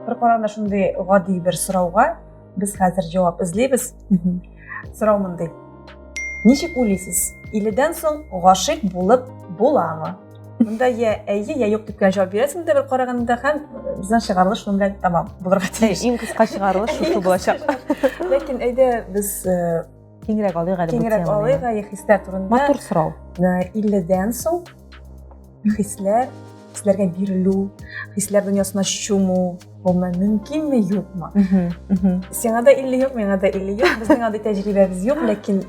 Бер караганда шундый гади бер сорауга без хәзер җавап эзлибез. Сорау мондай. Ничек уйлыйсыз? 50дән соң гашыйк булып буламы? Монда я әйе, я юк дип җавап бирәсең дә бер караганда һәм безнең чыгарылыш шуның белән тәмам булырга тиеш. Иң кыска чыгарылыш шушы булачак. Ләкин әйдә без Киңрәк алыйк әле бу киңрәк теманы. алыйк хисләр турында. Матур сорау. 50дән соң хисләргә бирелү, хисләр дөньясына чуму, бу мөмкинме, юкмы? Сиңа да 50 юк, миңа да 50 юк. Безнең андай тәҗрибәбез юк, ләкин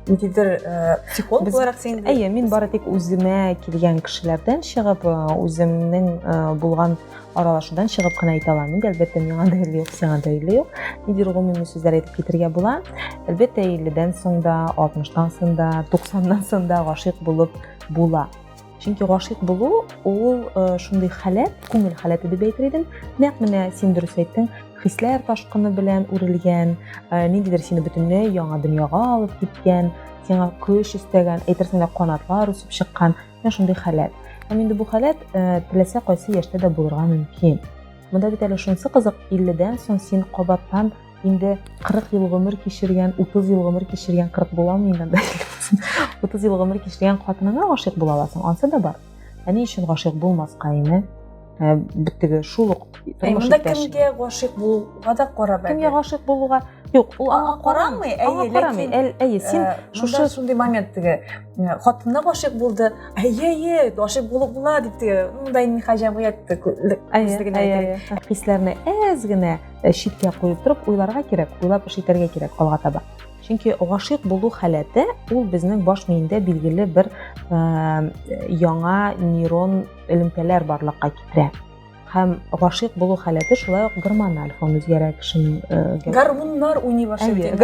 нидер психолог буларак син әйе, мин бары тик үземә килгән кешеләрдән чыгып, үземнең булган аралашудан чыгып кына әйтә алам. Инде әлбәттә миңа да 50 юк, сиңа да 50 юк. Нидер гомуми сүзләр әйтеп китергә була. Әлбәттә 50дән соң да, 60тан соң да, 90ннан соң да гашыйк булып була. Чөнки гашыйк булу ул шундый халәт, күңел халәте дип әйтер идем. Нәкъ менә син дөрес әйттең, хисләр ташкыны белән үрелгән, ниндидер сине бөтенләй яңа дөньяга алып киткән, сиңа көч өстәгән, әйтерсең дә канатлар үсеп чыккан, шундый халәт. Һәм инде бу халәт теләсә кайсы яшьтә дә булырга мөмкин. Монда бит әле шунысы кызык, 50дән соң син кабаттан инде 40 ел гомер кичергән, 30 ел гомер кичергән, 40 буламы инде анда 30 ел гомер кичергән хатыныңа гашыйк була аласың. Ансы да бар. Ни өчен гашыйк булмаска инде? Биттеге шул ук тормыш Монда иптәш. кемгә гашыйк булуга да карап әйтә. Кемгә гашыйк булуга? Юк, ул аңа карамый, әйе, карамый. Әйе, син шушы шундый моментте хатынына гашыйк булды. Әйе, гашыйк булып була дип теге, мондай һәҗәмиятте күзлегенә әйтә. Хисләрне әз генә читкә куеп торып уйларга кирәк, уйлап эш итәргә кирәк алга таба. Чөнки гашыйк булу халәте ул безнең баш миендә билгеле бер яңа нейрон элемтәләр барлыкка китерә. Һәм гашыйк булу халәте шулай ук гормональ фон үзгәрә кешенең гормоннар уйный башлый.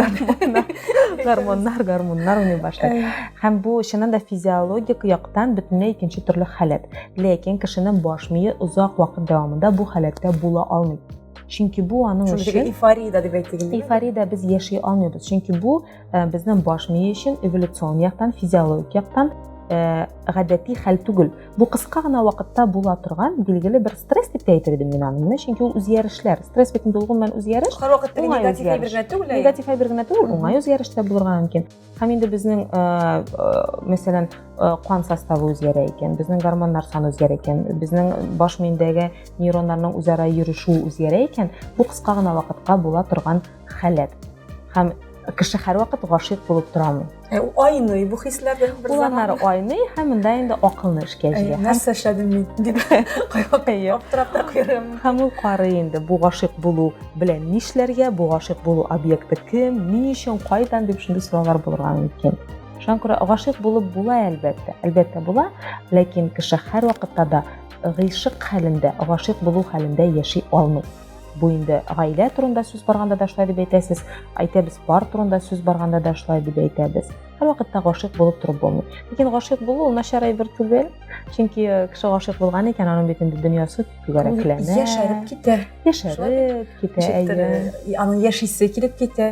Гормоннар уйный башлый. Һәм бу чыннан да физиологик яктан бөтенләй икенче төрле халәт. Ләкин кешенең баш мие озак вакыт дәвамында бу халәттә була алмый. Чөнки бу аның өчен эйфория дип әйтелгән. Эйфория без яши алмыйбыз. Чөнки бу безнең баш мие өчен эволюцион яктан, физиологик яктан гадәти хәл түгел. Бу кыска гына вакытта була торган билгеле бер стресс дип әйтер идем мин аны. Чөнки ул үзгәрешләр, стресс бит булган үзгәреш. Һәрвакыт негатив әйбергә түгел. Негатив әйбергә түгел, уңай үзгәрештә булырга мөмкин. Һәм инде безнең мәсәлән кан составы үзгәрә икән, безнең гормоннар саны үзгәрә икән, безнең баш миендәге нейроннарның үзара йөреше үзгәрә икән, бу кыска гына вакытка була торган халәт. Һәм кеше һәрвакыт гашыйк булып торамый. Айный бу хисләрдән бер заман айный һәм монда инде акылны эшкә җигә. Нәрсә эшләдем мин дип аптырап та куярым. Һәм ул карый инде бу гашыйк булу белән нишләргә, бу гашыйк булу объекты кем, ни өчен, кайдан дип шундый сораулар булырга мөмкин. Шуңа күрә гашыйк булып була әлбәттә була, ләкин кеше һәрвакытта да гыйшык хәлендә, гашыйк булу хәлендә яши алмый. Бу инде гаилә турында сүз барганда да шулай дип әйтәсез, әйтәбез, пар турында сүз барганда да шулай дип әйтәбез. Һәрвакытта гашыйк булып торып булмый. Ләкин гашыйк булу начар әйбер түгел, чөнки кеше гашыйк булган икән, аның бит инде дөньясы түгәрәкләнә. Яшәреп китә. Аның яшисе килеп китә.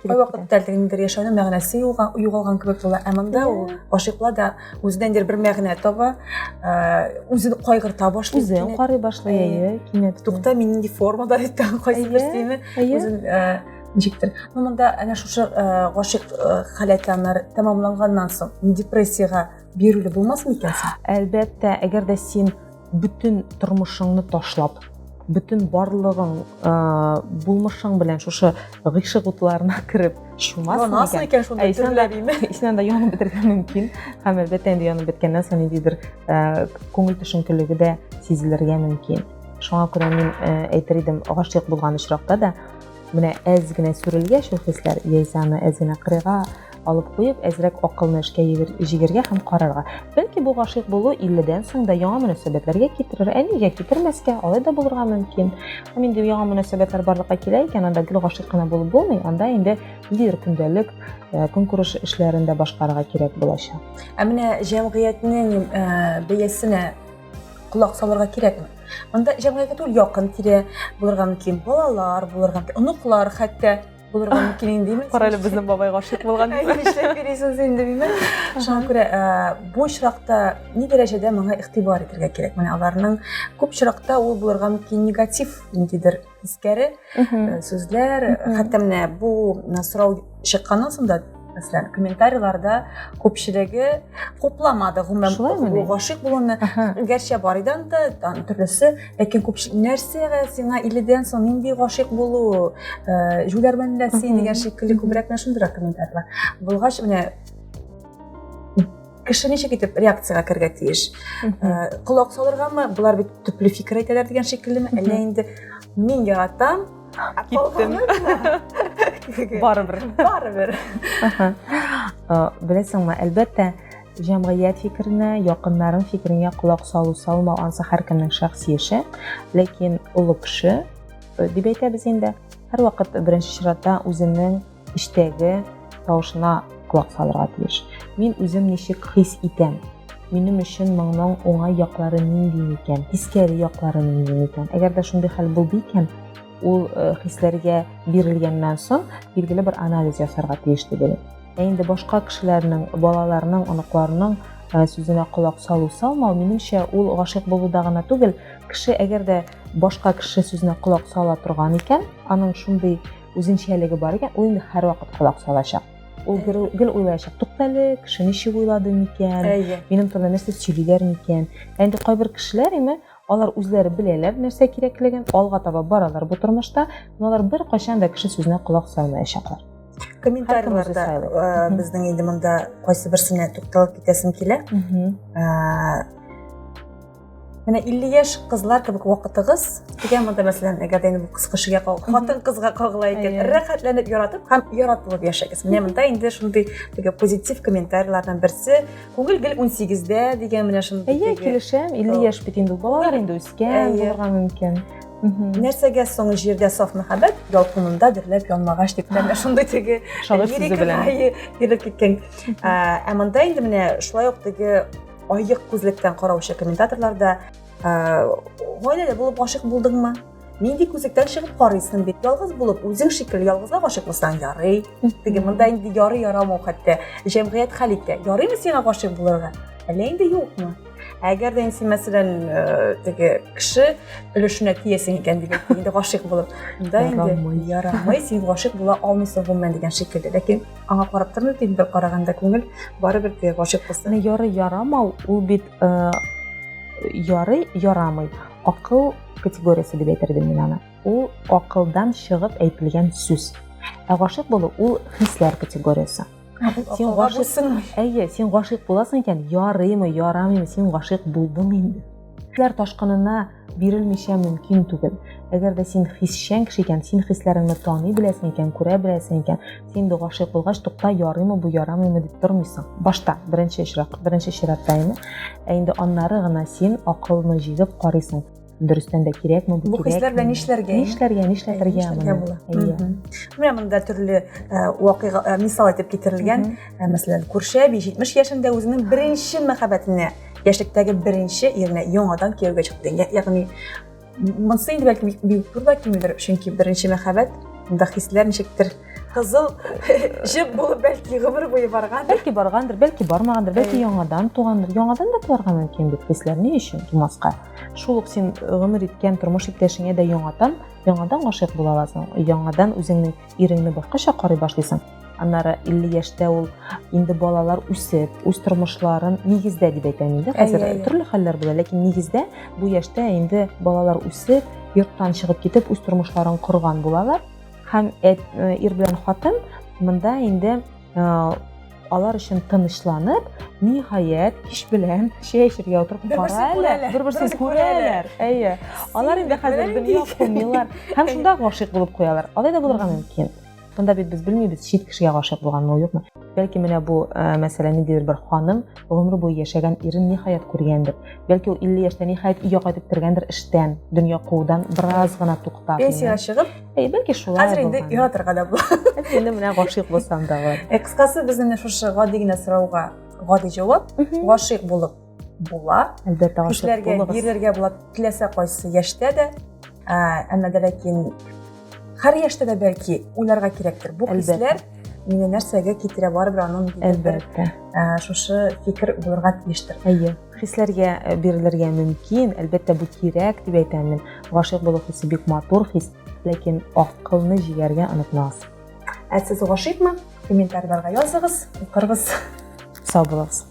Вакытта әлегендер яшәүнең мәгънәсе югалган кебек була. Ә монда ул гашыйклар да үзеннән бер мәгънә таба, үзен кайгырта башлый. Үзен карый башлый, кинәт. Тукта, мин нинди формада итәм, кайсы берсеме? Үзен ничектер. Монда әнә шушы гашыйк халәтләр тәмамланганнан соң депрессиягә бирүле булмасмы икән? Әлбәттә, әгәр дә син бүтән тормышыңны ташлап, бүтән барлыгың булмышың белән шушы гыйшык утларына кирип чумасың икән, шунда төрләбиме? Исенә дә янып бетергә мөмкин. Һәм әлбәттә инде янып беткәннән соң ниндидер күңел төшенкелеге дә сизелергә мөмкин. Шуңа күрә мин әйтер идем, гашыйк булган очракта да менә әз генә сүрелгәч ул хисләр, яисә әз генә кырыга алып куеп, әзрәк акылны эшкә җигәргә һәм карарга. Бәлки бу гашыйк булу 50дән соң да яңа мөнәсәбәтләргә китерер, нигә китермәскә, алай да булырга мөмкин. Һәм инде яңа мөнәсәбәтләр барлыкка килә икән, анда гел гашыйк кына булып булмый, анда инде лидер көндәлек конкурс эшләрендә башкарырга кирәк булачак. Ә менә җәмгыятьнең бәясенә колак салырга кирәкме? Анда җәмгыятькә түгел, якын тирә булырга мөмкин, балалар булырга мөмкин, оныклар хәтта булырга мөмкин инде ми? Кара эле безнең бабай гашыйк булган. Нишләп йөрисең син инде билмәм. Шуңа күрә бу очракта ни дәрәҗәдә моңа игътибар итәргә кирәк. Менә аларның күп очракта ул булырга мөмкин негатив ниндидер искәре сүзләр, хәтта менә бу сорау чыкканнан соң да Мәсәлән, комментарийларда күпчелеге хупламады гомумән гашыйк булуны. Гәрчә бар иде анда төрлесе, ләкин күпчелек нәрсәгә сиңа 50дән соң нинди гашыйк булу, җүләрмәндә син дигән шикелле күбрәк менә шундый комментарийлар. Булгач менә кеше ничек итеп реакциягә кергә тиеш. Колак салыргамы, булар бит төпле фикер әйтәләр дигән шикеллеме? Әллә инде мин яратам, киттем. Барыбер. Беләсеңме, әлбәттә, җәмгыять фикеренә, якыннарын фикеренә колак салу-салмау ансы һәркемнең шәхси эше, ләкин улы кеше дип әйтәбез инде, һәрвакыт беренче чиратта үзенең эштәге тавышына колак салырга тиеш. Мин үзем ничек хис итәм? Минем өчен моның уңай яклары нинди икән? Искәре яклары нинди икән? Әгәр дә шундый хәл булды икән, ул хисләргә бирелгәннән соң билгеле бер анализ ясарга тиеш дип әйтәм. Инде башка кешеләрнең, балаларның, оныкларның сүзенә колак салу-салмау, минемчә, ул гашыйк булуда гына түгел, кеше әгәр дә башка кеше сүзенә колак сала торган икән, аның шундый үзенчәлеге бар икән, ул инде һәрвакыт колак салачак. Ул гел уйлаячак, туктале, кеше ничек уйлады микән, минем турында нәрсә сөйлиләр микән. Инде кайбер кешеләр алар үзләре беләләр нәрсә кирәклеген, алга таба баралар бу тормышта, алар бер кайчан да кеше сүзенә колак салмаячаклар. Комментарийларда безнең инде монда кайсы берсенә тукталып китәсем килә. Менә 50 яшь кызлар кебек вакытыгыз дигән монда мәсәлән, әгәр дә бу кыз кешегә хатын кызга кагыла икән, рәхәтләнеп яратып һәм яратылып яшәгез. Менә монда инде шундый позитив комментарийлардан берсе, күңел гел 18дә дигән менә шундый. Килешәм, 50 яшь бит инде балалар инде үскән, булырга мөмкин. Нәрсәгә соң җирдә саф мәхәббәт, ялкынында дөрләп янмагач дип тә шундый теге шагыйрь белән йөреп киткән. Монда инде менә шулай ук теге айык күзлектән караучы комментаторларда гаиләдә булып гашыйк булдыңмы? Нинди күзлектән чыгып карыйсың бит? Ялгыз булып, үзең шикелле ялгызлап гашыйк булсаң ярый. Теге монда инде ярый ярамау хәтта җәмгыять хәл итә. Ярыймы сиңа гашыйк булырга? Әллә инде юкмы? Әгәр дә син мәсәлән теге кеше өлешенә тиесең икән дип инде гашыйк булып, монда инде ярамый, син гашыйк була алмыйсың гомумән дигән шикелле. Ләкин аңа карап тормый бит бер караганда күңел барыбер теге гашыйк булсын. Ярый ярамау, ул бит ярый ярамый. Акыл категориясе дип әйтергә мин аны. Ул акылдан чыгып әйтелгән сүз. Ә гашыйк булу ул хисләр категориясе. Син гашыйк буласың икән, ярыймы, ярамыймы, син гашыйк булдың инде. Хисләр ташкынына бирелмичә мөмкин түгел. Әгәр дә син хисчән кеше икән, син хисләреңне таный беләсең икән, күрә беләсең икән, син дә гашыйк булгач, тукта, ярыймы, бу ярамыймы дип тормыйсың. Башта, беренче чиратта инде аннары гына син акылны җигеп карыйсың. Дөрестән дә кирәкме, бу кирәк. Бу хисләр белән нишләргә була. Менә монда төрле вакыйга мисал итеп китерелгән. Мәсәлән, күрше 70 яшендә үзенең беренче мәхәббәтенә, яшьлектәге беренче иренә яңадан кияүгә чыкты. Ягъни монсы инде бәлки бик турда кимидер, чөнки беренче мәхәббәт, монда хисләр ничектер кызыл җеп булып бәлки гомер буе барган. Бәлки баргандыр, бәлки бармагандыр, бәлки яңадан тугандыр. Яңадан да туарга мөмкин бит хисләр ни өчен тумаска. Шул ук син гомер иткән тормыш иптәшеңә дә яңадан гашыйк була аласың. Яңадан үзеңнең иреңне башкача карый башлыйсың. Аннары 50 яшьтә ул инде балалар үсеп, үз тормышларын нигездә дип әйтәм инде. Хәзер төрле хәлләр була, ләкин нигездә бу яшьтә инде балалар үсеп, йорттан чыгып китеп, үз тормышларын корган булалар. Һәм ир белән хатын монда инде алар өчен тынычланып, ниһаять кич белән чәйшергә утырып каралар, бер-берсен күрәләр. Әйе. Алар инде хәзер дөнья кумилар һәм шунда гашыйк булып куялар. Алай да булырга мөмкин. Монда бит без белмибез, чит кешегә гашыйк булганмы, юкмы. Бәлки менә бу мәсәлән ниндидер бер ханым гомер буе яшәгән ирен ниһаять күргәндер. Бәлки ул 50 яшьтә ниһаять өйгә кайтып кергәндер эштән, дөнья куудан бераз гына туктап. Пенсиягә чыгып, бәлки шулай. Хәзер инде яратырга да була. Инде менә гашыйк булсам да бар. Кыскасы безнең шушы гади генә сорауга гади җавап, гашыйк булып була. Әлбәттә гашыйк булырга бирергә була, теләсә кайсы яшьтә дә. Әмма дә ләкин Һәр яшьтә дә бәлки уйларга кирәктер. Бу Әлбәттә. хисләр мине нәрсәгә китерә барыбер аның Әлбәттә. шушы фикер булырга тиештер. Әйе. Хисләргә бирелергә мөмкин, әлбәттә бу кирәк дип әйтәм мин. Гашыйк булу хисе бик матур хис, ләкин акылны җигәргә онытмагыз. Сез гашыйкмы? Комментарийларга языгыз, укырбыз. Сау булыгыз.